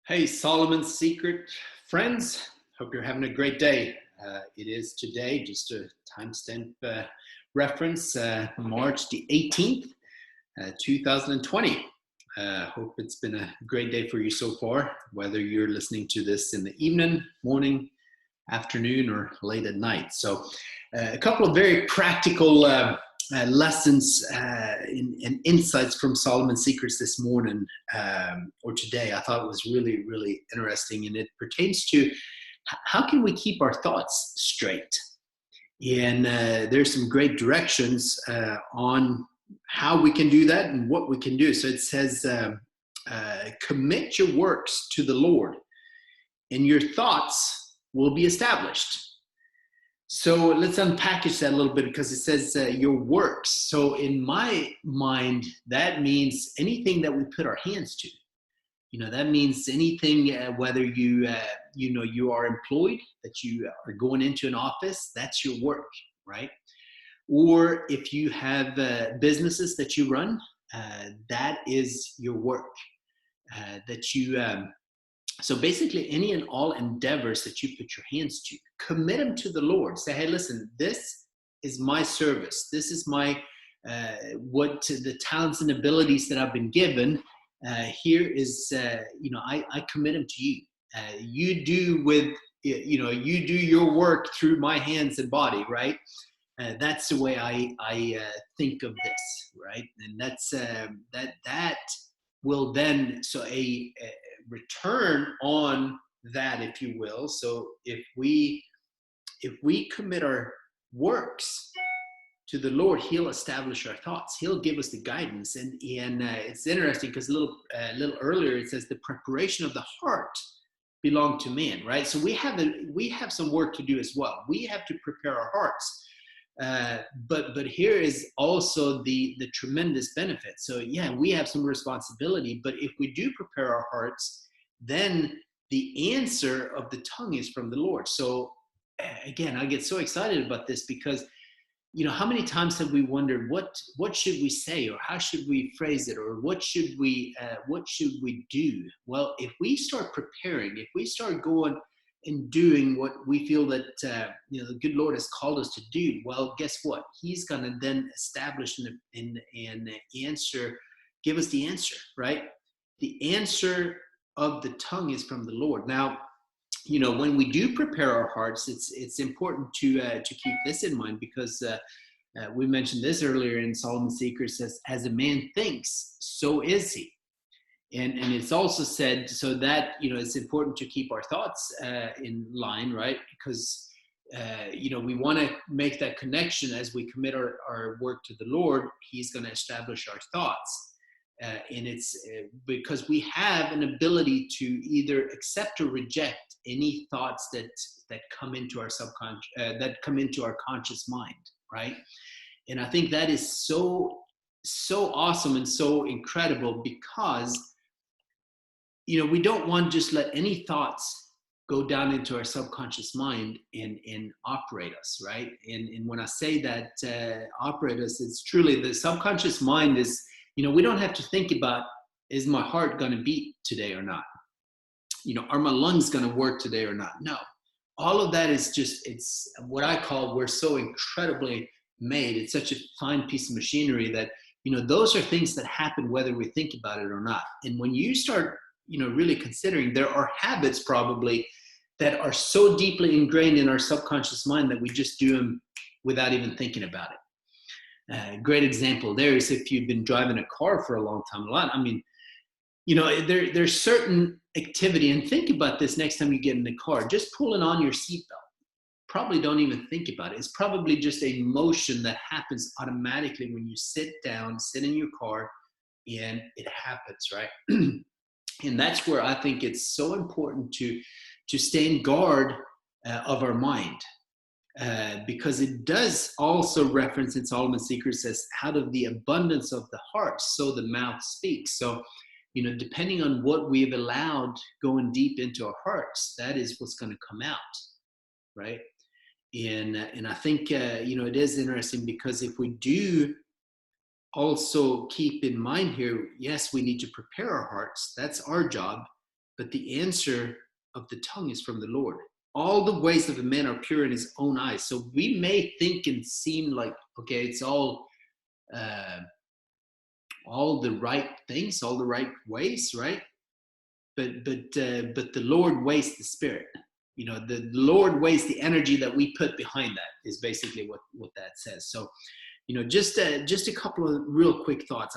Hey, Solomon's Secret friends. Hope you're having a great day. It is today, just a timestamp reference, March the 18th, 2020. Hope it's been a great day for you so far, whether you're listening to this in the evening, morning, afternoon, or late at night. So, a couple of very practical lessons and insights from Solomon's Secrets this morning or today. I thought was really, really interesting, and it pertains to how can we keep our thoughts straight. And there's some great directions on how we can do that and what we can do. So it says, commit your works to the Lord, and your thoughts will be established. So let's unpackage that a little bit because it says your works. So in my mind, that means anything that we put our hands to. That means anything, whether you are employed, that you are going into an office, that's your work, right? Or if you have businesses that you run, that is your work. So basically, any and all endeavors that you put your hands to, commit them to the Lord. Say, hey, listen, this is my service. This is my what the talents and abilities that I've been given. Here is, I commit them to you. You do your work through my hands and body, right? That's the way I think of this, right? And that's that will then a return on that, if you will. So if we commit our works to the Lord, He'll establish our thoughts. He'll give us the guidance. And it's interesting because a little earlier it says the preparation of the heart belong to man, right? So we have some work to do as well. We have to prepare our hearts. But here is also the tremendous benefit. So yeah, we have some responsibility, but if we do prepare our hearts, then the answer of the tongue is from the Lord. So again, I get so excited about this because how many times have we wondered what should we say, or how should we phrase it, or what should we do? Well, if we start preparing, if we start going and doing what we feel that the good Lord has called us to do, well, guess what? He's going to then establish and answer, give us the answer, right? The answer of the tongue is from the Lord. Now, when we do prepare our hearts, it's important to keep this in mind because we mentioned this earlier in Solomon's Secrets, says, as a man thinks, so is he. And it's also said so that, it's important to keep our thoughts in line, right? Because, we want to make that connection as we commit our work to the Lord. He's going to establish our thoughts. And it's because we have an ability to either accept or reject any thoughts that come into our subconscious, that come into our conscious mind, right? And I think that is so awesome and so incredible because we don't want to just let any thoughts go down into our subconscious mind and operate us, right? And when I say that operate us, it's truly the subconscious mind is, we don't have to think about, is my heart going to beat today or not? Are my lungs going to work today or not? No. All of that is it's what I call, we're so incredibly made. It's such a fine piece of machinery that, those are things that happen whether we think about it or not. And when you start really considering, there are habits probably that are so deeply ingrained in our subconscious mind that we just do them without even thinking about it. Great example there is if you've been driving a car for a long time, there's certain activity, and think about this next time you get in the car, just pulling on your seatbelt. Probably don't even think about it. It's probably just a motion that happens automatically when you sit in your car, and it happens, right? And that's where I think it's so important to stay in guard of our mind, because it does also reference in Solomon's Secrets says, out of the abundance of the heart, so the mouth speaks. So, depending on what we've allowed going deep into our hearts, that is what's going to come out, right? And I think, it is interesting because if we do also keep in mind here, yes, we need to prepare our hearts. That's our job. but the answer of the tongue is from the Lord. All the ways of a man are pure in his own eyes. So we may think and seem like, okay, it's all the right things, all the right ways, right? But the Lord weighs the spirit. The Lord weighs the energy that we put behind that, is basically what that says. So just a couple of real quick thoughts.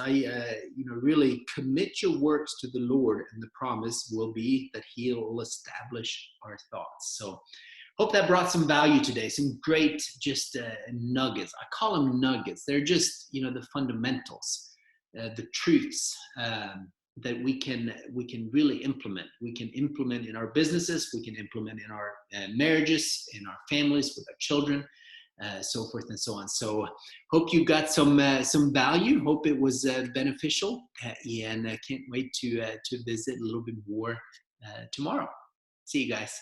Really commit your works to the Lord, and the promise will be that He'll establish our thoughts. So hope that brought some value today. Some great nuggets. I call them nuggets. They're just the fundamentals, the truths that we can really implement. We can implement in our businesses. We can implement in our marriages, in our families, with our children. So forth and so on. So hope you got some value. Hope it was beneficial, and I can't wait to visit a little bit more tomorrow. See you guys.